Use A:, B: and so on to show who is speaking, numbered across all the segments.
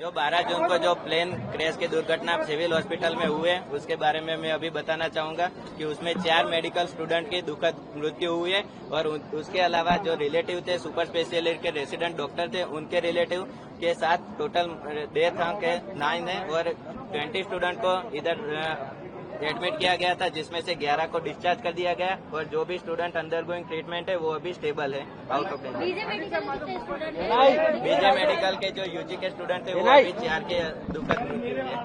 A: जो 12 जून को जो प्लेन क्रैश की दुर्घटना सिविल हॉस्पिटल में हुए उसके बारे में मैं अभी बताना चाहूंगा कि उसमें 4 मेडिकल स्टूडेंट की दुखद मृत्यु हुई है और उसके अलावा जो रिलेटिव थे सुपर स्पेशलिस्ट के रेसिडेंट डॉक्टर थे उनके रिलेटिव के साथ टोटल डेथ अंक 9 है और 20 स्टूडेंट को इधर एडमिट किया गया था जिसमें से 11 को डिस्चार्ज कर दिया गया और जो भी स्टूडेंट अंडर गोइंग ट्रीटमेंट है वो अभी स्टेबल है आउट ऑफ
B: बीजे
A: मेडिकल के जो यूजी के स्टूडेंट थे वो अभी 4 के दुखद मृत्यु है।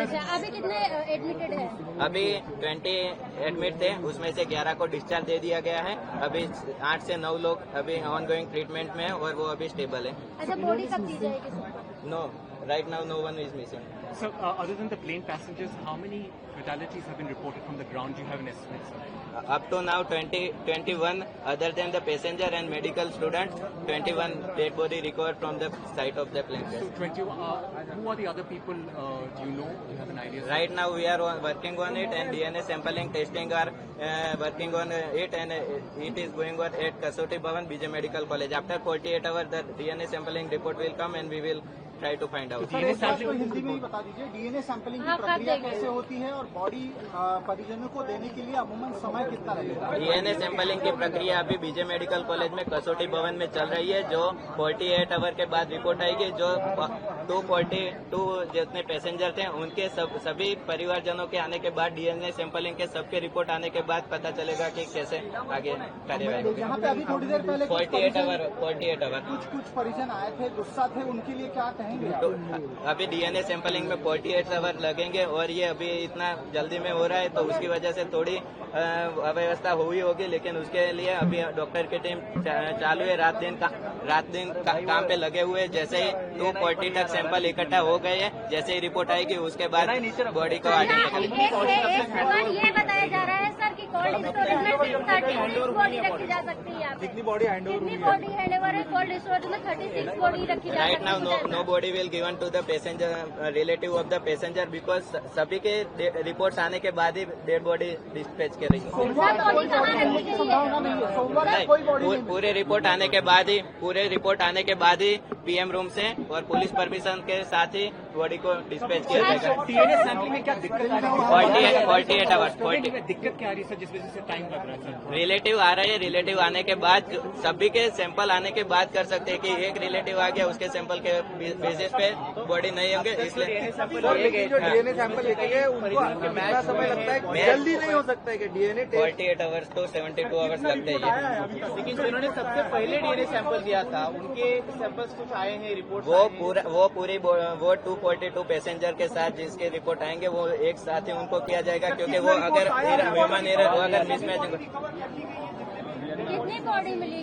B: अच्छा, अभी कितने एडमिटेड है?
A: अभी 20 एडमिट थे उसमें से 11 को डिस्चार्ज दे दिया गया है। अभी 8 से 9 लोग अभी ऑन गोइंग ट्रीटमेंट में है और वो अभी स्टेबल है।
B: अच्छा, बॉडी कब दी जाएगी?
A: No, right now no one is missing.
C: So, other than the plane passengers, how many fatalities have been reported from the ground? Do you have an estimate, sir?
A: Up to now 21 other than the passenger and medical students, 21 dead body recovered from the site of the plane crash.
C: So 21, who are the other people, do you know? Do you have an idea? Sir?
A: Right now we are working on it and DNA sampling testing are working on it and it is going on at Kasoti Bhavan, BJ Medical College. After 48 hours the DNA sampling report will come and we will try to find out.
D: Sir, एक बात तो हिंदी में ही बता दीजिए, DNA sampling की प्रक्रिया कैसे होती है और बॉडी परिजनों को देने के लिए अमूमन समय कितना लगेगा?
A: डीएनए सैंपलिंग की प्रक्रिया अभी बीजे मेडिकल कॉलेज में कसौटी भवन में चल रही है जो 48 आवर के बाद रिपोर्ट आएगी। जो 242 जितने पैसेंजर थे उनके सभी परिवारजनों के आने के बाद डीएनए सैंपलिंग के सबके रिपोर्ट आने के बाद पता चलेगा कि कैसे आगे कार्यवाही।
D: यहाँ पे अभी थोड़ी देर पहले
A: 48 आवर
D: कुछ परिजन आए थे, गुस्सा थे, उनके लिए क्या कहेंगे?
A: तो अभी डीएनए सैंपलिंग में 48 आवर लगेंगे और ये अभी इतना जल्दी में हो रहा है तो उसकी वजह से थोड़ी अव्यवस्था हुई होगी, लेकिन उसके लिए अभी डॉक्टर की टीम चालू है। रात दिन काम पे लगे हुए। जैसे ही 240 तक सैंपल इकट्ठा हो गए हैं, जैसे ही रिपोर्ट आएगी उसके बाद बॉडी को आइडेंटिफाई।
B: ये बताया जा रहा है सर कि कोल्ड स्टोरेज में 36 बॉडी रखी जा सकती है।
D: कितनी बॉडी
B: हैंडओवर है? कोल्ड स्टोरेज में 36 बॉडी रखी जा
A: राइट नाउ
B: सकती है।
A: No body will given to the passenger relative of the passenger because सभी के रिपोर्ट्स आने के बाद ही डेड बॉडी डिस्पैच करेगी। पूरे रिपोर्ट आने के बाद ही पीएम रूम से और पुलिस परमिशन के साथ ही बॉडी को डिस्पैच किया जाएगा।
C: डीएनए सैंपलिंग में क्या दिक्कत आ रही है?
A: 48 आवर्स
C: दिक्कत क्या आ रही है सर, जिस वजह से टाइम लग रहा है सर?
A: रिलेटिव आ रहे हैं। रिलेटिव आने के बाद सभी के सैंपल आने के बाद कर सकते हैं कि एक रिलेटिव आ गया उसके सैंपल के बेसिस पे बॉडी नहीं होंगे, इसलिए
D: डीएनए सैंपल लेके गए उनको कितना समय लगता है? जल्दी नहीं हो सकता है कि डीएनए
A: 48 आवर्स तो 72 आवर्स लगते हैं।
E: लेकिन जिन्होंने सबसे पहले डीएनए सैंपल दिया था उनके सैंपल्स कुछ आए हैं रिपोर्ट?
A: वो 242 पैसेंजर के साथ जिसके रिपोर्ट आएंगे वो एक साथ ही उनको किया जाएगा, क्योंकि वो अगर ह्यूमन एरर हो अगर मिसमैच।
B: कितनी बॉडी मिली?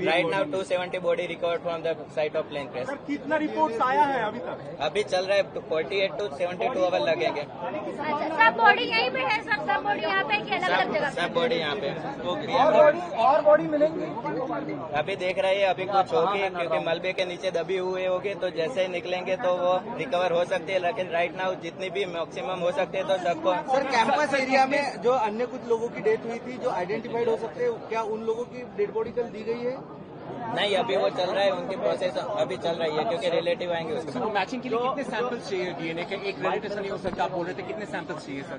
A: Right now 270 body recovered from the site of plane crash.
D: कितना रिपोर्ट आया है अभी तक?
A: अभी चल रहा है 48 to 72 आवर लगेंगे।
B: अच्छा, सब बॉडी यहीं पे है सर? सब बॉडी यहाँ पे कि अलग अलग जगह?
A: सब बॉडी यहाँ पे।
D: और बॉडी मिलेंगी?
A: अभी देख रहे हैं, अभी कुछ होगी क्योंकि मलबे के नीचे दबी हुए होगी, तो जैसे ही निकलेंगे तो वो रिकवर हो सकती है, लेकिन राइट नाउ जितनी भी मैक्सिमम हो सकते हैं तो सबको।
D: सर, कैंपस एरिया में जो अन्य कुछ लोगों की डेथ हुई थी जो आइडेंटिफाइड हो सकते हैं, क्या उन लोगों की डेड बॉडी कल दी गई है?
A: नहीं, अभी वो चल रहा है, उनकी प्रोसेस अभी चल रही है क्योंकि रिलेटिव आएंगे उसके बाद।
C: मैचिंग के लिए कितने सैंपल्स चाहिए डीएनए के? एक रिलेटिव से नहीं हो सकता, आप बोल रहे थे, कितने सैंपल्स चाहिए सर?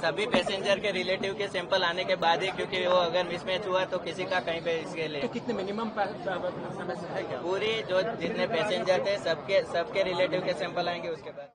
A: सभी पैसेंजर के रिलेटिव के सैंपल आने के बाद ही, क्योंकि वो अगर मिसमैच हुआ तो किसी का कहीं पे इसके लिए
C: तो कितने मिनिमम समय है क्या?
A: पूरी जो जितने पैसेंजर थे सबके रिलेटिव के सैंपल आएंगे उसके बाद।